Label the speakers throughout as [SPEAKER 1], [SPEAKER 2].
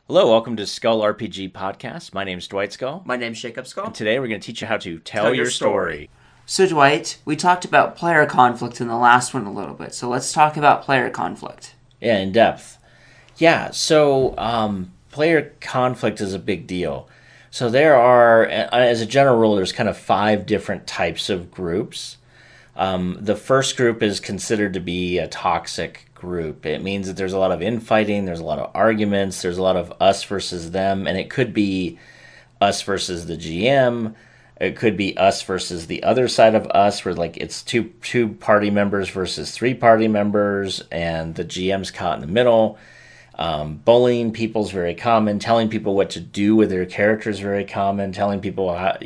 [SPEAKER 1] Hello, welcome to Skull RPG Podcast. My name's Dwight Skull.
[SPEAKER 2] My name's Jacob Skull.
[SPEAKER 1] And today we're going to teach you how to tell your story.
[SPEAKER 2] So Dwight, we talked about player conflict in the last one a little bit, so let's talk about player conflict.
[SPEAKER 1] Yeah, in depth. Yeah, so player conflict is a big deal. So there are, as a general rule, there's kind of 5 different types of groups. The first group is considered to be a toxic group. It means that there's a lot of infighting, there's a lot of arguments, there's a lot of us versus them, and it could be us versus the GM. It could be us versus the other side of us, where like it's two party members versus 3 party members, and the GM's caught in the middle. Bullying people is very common. Telling people what to do with their character is very common. Telling people how,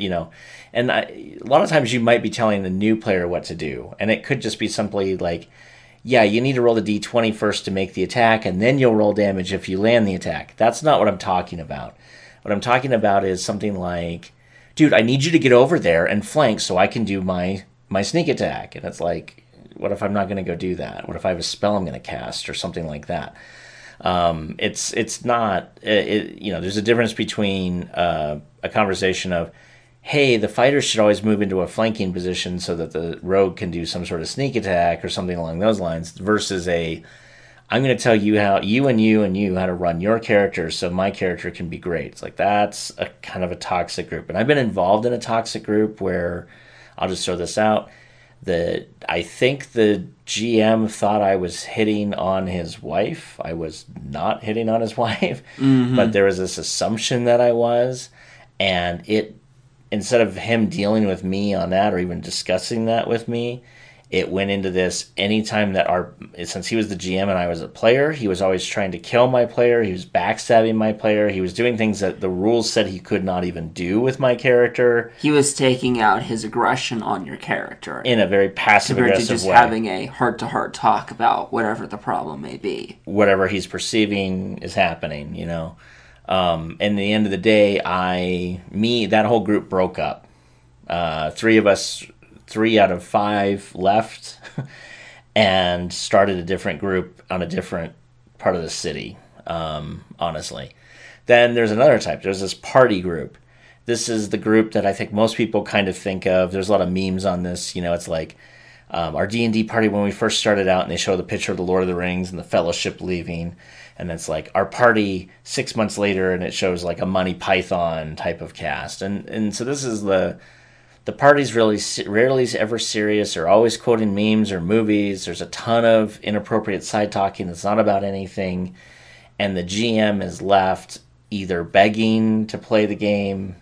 [SPEAKER 1] and a lot of times you might be telling the new player what to do, and it could just be simply like, yeah, you need to roll the d20 first to make the attack, and then you'll roll damage if you land the attack. That's not what I'm talking about. What I'm talking about is something like, dude, I need you to get over there and flank so I can do my sneak attack. And it's like, what if I'm not going to go do that? What if I have a spell I'm going to cast or something like that? It's not, there's a difference between a conversation of, hey, the fighters should always move into a flanking position so that the rogue can do some sort of sneak attack or something along those lines, versus I'm going to tell you how you how to run your character so my character can be great. It's like, that's a kind of a toxic group. And I've been involved in a toxic group where, I'll just throw this out, I think the GM thought I was hitting on his wife. I was not hitting on his wife, but there was this assumption that I was, and instead of him dealing with me on that or even discussing that with me, it went into this anytime that since he was the GM and I was a player, he was always trying to kill my player. He was backstabbing my player. He was doing things that the rules said he could not even do with my character.
[SPEAKER 2] He was taking out his aggression on your character
[SPEAKER 1] in a very passive-aggressive way.
[SPEAKER 2] Compared to just having a heart-to-heart talk about whatever the problem may be.
[SPEAKER 1] Whatever he's perceiving is happening, And at the end of the day, that whole group broke up. 3 out of 5 left and started a different group on a different part of the city, honestly. Then there's another type. There's this party group. This is the group that I think most people kind of think of. There's a lot of memes on this. It's like our D&D party when we first started out, and they show the picture of the Lord of the Rings and the Fellowship leaving. And it's like our party 6 months later, and it shows like a Monty Python type of cast. And so this is the party's really rarely ever serious, or always quoting memes or movies. There's a ton of inappropriate side talking that's not about anything. And the GM is left either begging to play the game,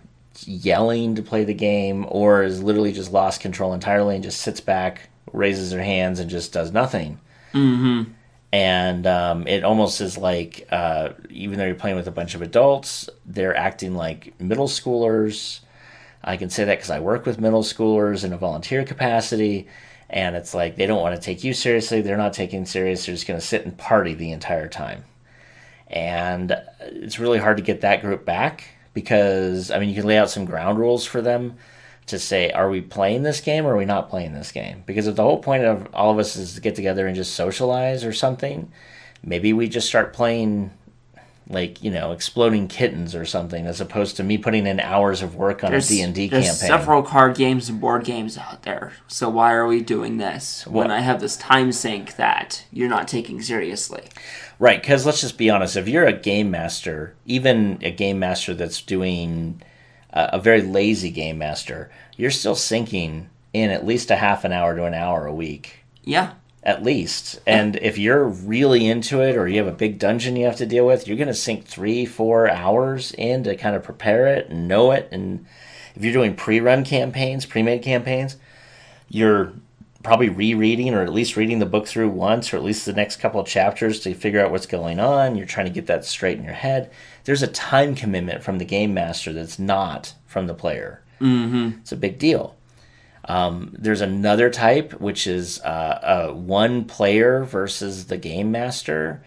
[SPEAKER 1] yelling to play the game, or is literally just lost control entirely and just sits back, raises their hands, and just does nothing.
[SPEAKER 2] Mm-hmm.
[SPEAKER 1] And it almost is like, even though you're playing with a bunch of adults, they're acting like middle schoolers. I can say that because I work with middle schoolers in a volunteer capacity, and it's like they don't want to take you seriously. They're not taking serious. They're just going to sit and party the entire time. And it's really hard to get that group back because, you can lay out some ground rules for them to say, are we playing this game or are we not playing this game? Because if the whole point of all of us is to get together and just socialize or something, maybe we just start playing exploding kittens or something, as opposed to me putting in hours of work on a D&D campaign.
[SPEAKER 2] There's several card games and board games out there, so why are we doing this when I have this time sink that you're not taking seriously?
[SPEAKER 1] Right, because let's just be honest, if you're a game master, even a game master that's doing a very lazy game master, you're still sinking in at least a half an hour to an hour a week.
[SPEAKER 2] Yeah.
[SPEAKER 1] At least. And if you're really into it, or you have a big dungeon you have to deal with, you're going to sink 3-4 hours in to kind of prepare it and know it. And if you're doing pre-made campaigns, you're probably rereading or at least reading the book through once, or at least the next couple of chapters to figure out what's going on. You're trying to get that straight in your head. There's a time commitment from the game master that's not from the player.
[SPEAKER 2] Mm-hmm.
[SPEAKER 1] It's a big deal. There's another type, which is one player versus the game master.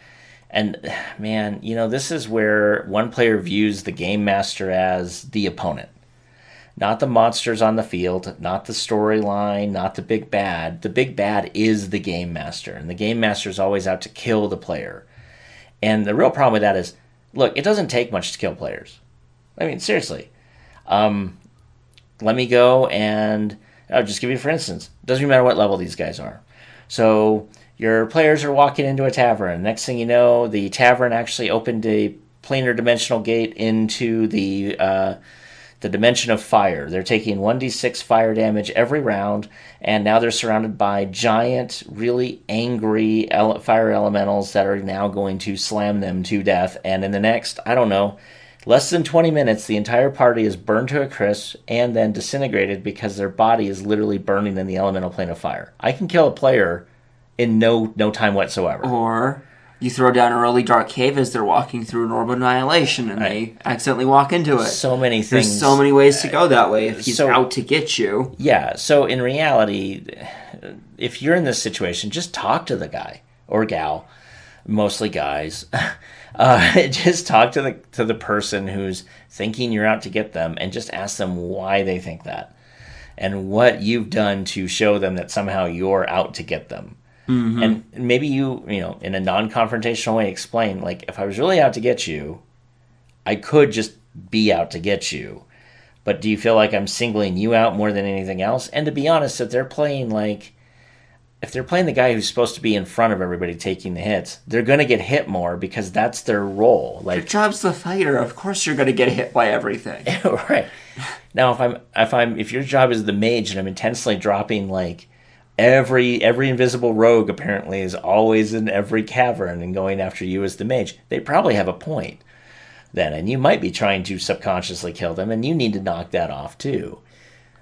[SPEAKER 1] And man, this is where one player views the game master as the opponent. Not the monsters on the field, not the storyline, not the big bad. The big bad is the game master, and the game master is always out to kill the player. And the real problem with that is Look, it doesn't take much to kill players. I mean, seriously. Let me go and I'll just give you for instance. Doesn't matter what level these guys are. So your players are walking into a tavern. Next thing you know, the tavern actually opened a planar dimensional gate into the dimension of fire. They're taking 1d6 fire damage every round, and now they're surrounded by giant, really angry fire elementals that are now going to slam them to death. And in the next, I don't know, less than 20 minutes, the entire party is burned to a crisp and then disintegrated because their body is literally burning in the elemental plane of fire. I can kill a player in no time whatsoever.
[SPEAKER 2] Or you throw down a really dark cave as they're walking through an orb of annihilation and they accidentally walk into it.
[SPEAKER 1] So many things.
[SPEAKER 2] There's so many ways to go that way if he's out to get you.
[SPEAKER 1] Yeah, so in reality, if you're in this situation, just talk to the guy or gal, mostly guys. Just talk to the person who's thinking you're out to get them and just ask them why they think that and what you've done to show them that somehow you're out to get them. Mm-hmm. And maybe you in a non-confrontational way explain, like, if I was really out to get you, I could just be out to get you. But do you feel like I'm singling you out more than anything else? And to be honest, if they're playing the guy who's supposed to be in front of everybody taking the hits, they're going to get hit more because that's their role. Like,
[SPEAKER 2] your job's the fighter. Of course you're going to get hit by everything.
[SPEAKER 1] Right. Now, if your job is the mage and I'm intensely dropping, like, every invisible rogue apparently is always in every cavern and going after you as the mage, they probably have a point then, and you might be trying to subconsciously kill them, and you need to knock that off too.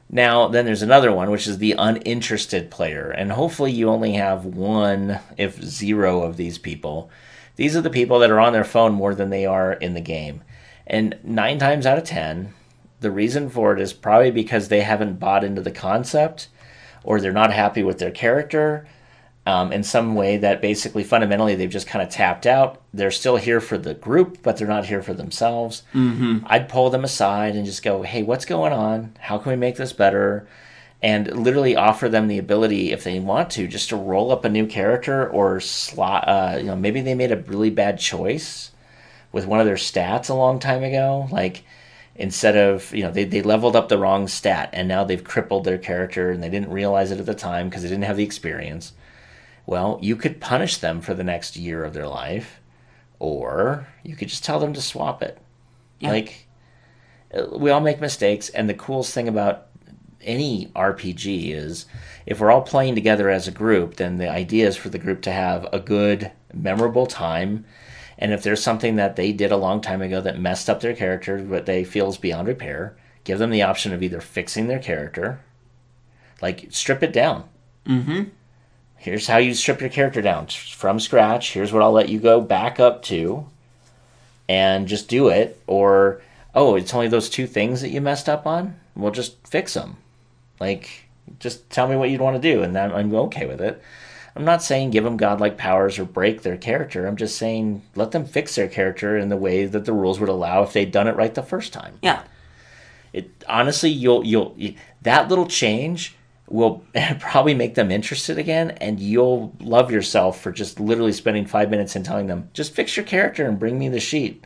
[SPEAKER 1] Now, then there's another one, which is the uninterested player, and hopefully you only have one, if zero, of these people. These are the people that are on their phone more than they are in the game. And 9 times out of 10, the reason for it is probably because they haven't bought into the concept, or they're not happy with their character in some way that basically fundamentally they've just kind of tapped out. They're still here for the group, but they're not here for themselves. Mm-hmm. I'd pull them aside and just go, hey, what's going on? How can we make this better? And literally offer them the ability, if they want to, just to roll up a new character or maybe they made a really bad choice with one of their stats a long time ago. Like, instead of, they leveled up the wrong stat and now they've crippled their character and they didn't realize it at the time because they didn't have the experience. Well, you could punish them for the next year of their life, or you could just tell them to swap it. Yeah. Like, we all make mistakes, and the coolest thing about any RPG is if we're all playing together as a group, then the idea is for the group to have a good, memorable time. And if there's something that they did a long time ago that messed up their character, but they feel is beyond repair, give them the option of either fixing their character, like strip it down. Mm-hmm. Here's how you strip your character down from scratch. Here's what I'll let you go back up to, and just do it. Or, oh, it's only those 2 things that you messed up on? Well, just fix them. Like, just tell me what you'd want to do, and then I'm okay with it. I'm not saying give them godlike powers or break their character. I'm just saying let them fix their character in the way that the rules would allow if they'd done it right the first time.
[SPEAKER 2] Yeah.
[SPEAKER 1] Honestly, you'll that little change will probably make them interested again, and you'll love yourself for just literally spending 5 minutes and telling them, just fix your character and bring me the sheet.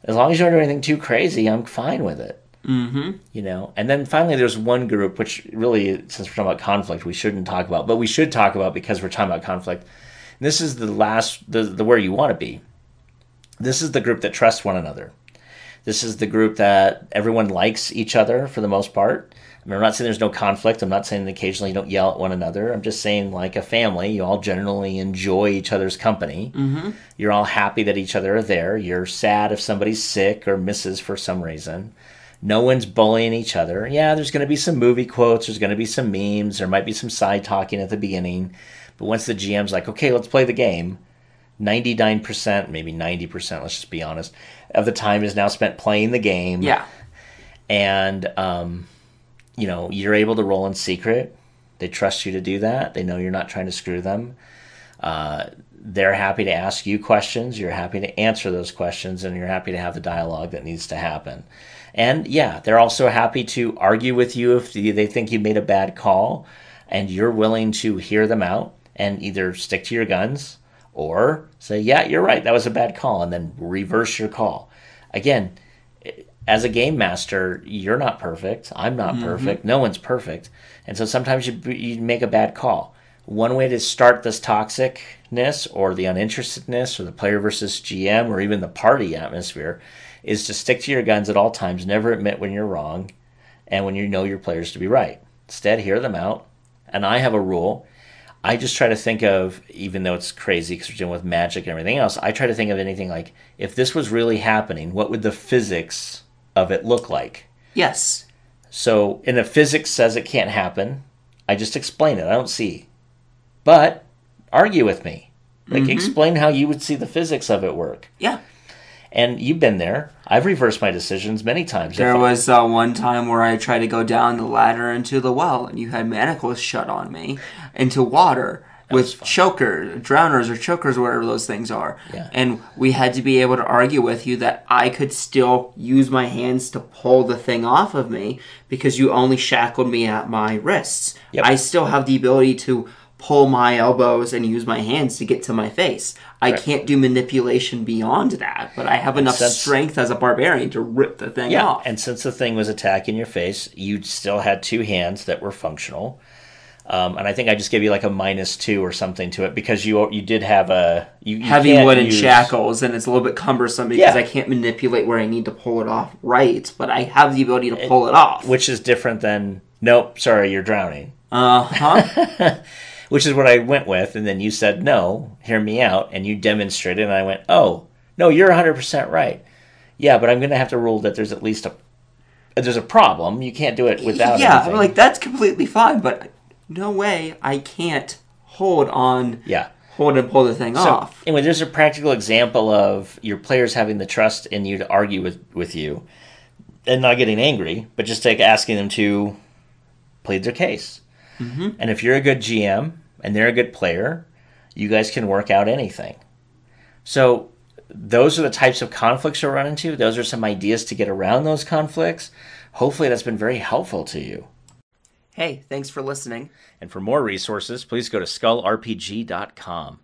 [SPEAKER 1] As long as you don't do anything too crazy, I'm fine with it. Mm-hmm. And then finally there's one group, which really, since we're talking about conflict, we shouldn't talk about, but we should talk about because we're talking about conflict. And this is the where you want to be. This is the group that trusts one another. This is the group that everyone likes each other for the most part. I mean, I'm not saying there's no conflict. I'm not saying that occasionally you don't yell at one another. I'm just saying, like a family, you all generally enjoy each other's company. Mm-hmm. You're all happy that each other are there. You're sad if somebody's sick or misses for some reason. No one's bullying each other. Yeah, there's going to be some movie quotes. There's going to be some memes. There might be some side talking at the beginning. But once the GM's like, okay, let's play the game, 99%, maybe 90%, let's just be honest, of the time is now spent playing the game.
[SPEAKER 2] Yeah.
[SPEAKER 1] And, you're able to roll in secret. They trust you to do that. They know you're not trying to screw them. They're happy to ask you questions. You're happy to answer those questions, and you're happy to have the dialogue that needs to happen. And, yeah, they're also happy to argue with you if they think you made a bad call, and you're willing to hear them out and either stick to your guns Or say, yeah, you're right, that was a bad call, and then reverse your call. Again, as a game master, you're not perfect. I'm not perfect. No one's perfect. And so sometimes you make a bad call. One way to start this toxicness or the uninterestedness or the player versus GM or even the party atmosphere is to stick to your guns at all times, never admit when you're wrong, and when you know your players to be right. Instead, hear them out. And I have a rule. I just try to think of, even though it's crazy because we're dealing with magic and everything else, I try to think of anything like, if this was really happening, what would the physics of it look like?
[SPEAKER 2] Yes.
[SPEAKER 1] So, and if physics says it can't happen, I just explain it. I don't see. But argue with me. Like, explain how you would see the physics of it work.
[SPEAKER 2] Yeah.
[SPEAKER 1] And you've been there. I've reversed my decisions many times.
[SPEAKER 2] There was one time where I tried to go down the ladder into the well, and you had manacles shut on me into water with chokers, drowners or chokers, whatever those things are.
[SPEAKER 1] Yeah.
[SPEAKER 2] And we had to be able to argue with you that I could still use my hands to pull the thing off of me because you only shackled me at my wrists.
[SPEAKER 1] Yep.
[SPEAKER 2] I still have the ability to pull my elbows and use my hands to get to my face. I can't do manipulation beyond that, but I have enough strength as a barbarian to rip the thing off.
[SPEAKER 1] And since the thing was attacking your face, you still had two hands that were functional. And I think I just gave you like a -2 or something to it because you did have a...
[SPEAKER 2] heavy wooden shackles, and it's a little bit cumbersome because I can't manipulate where I need to pull it off right, but I have the ability to pull it off.
[SPEAKER 1] Which is different than, nope, sorry, you're drowning.
[SPEAKER 2] Uh-huh.
[SPEAKER 1] Which is what I went with, and then you said, no, hear me out, and you demonstrated, and I went, oh, no, you're 100% right. Yeah, but I'm going to have to rule that there's at least there's a problem. You can't do it without anything.
[SPEAKER 2] I'm like, that's completely fine, but no way I can't hold and pull the thing off.
[SPEAKER 1] Anyway, there's a practical example of your players having the trust in you to argue with you, and not getting angry, but just asking them to plead their case. Mm-hmm. And if you're a good GM and they're a good player, you guys can work out anything. So those are the types of conflicts you'll run into. Those are some ideas to get around those conflicts. Hopefully that's been very helpful to you.
[SPEAKER 2] Hey, thanks for listening.
[SPEAKER 1] And for more resources, please go to skullrpg.com.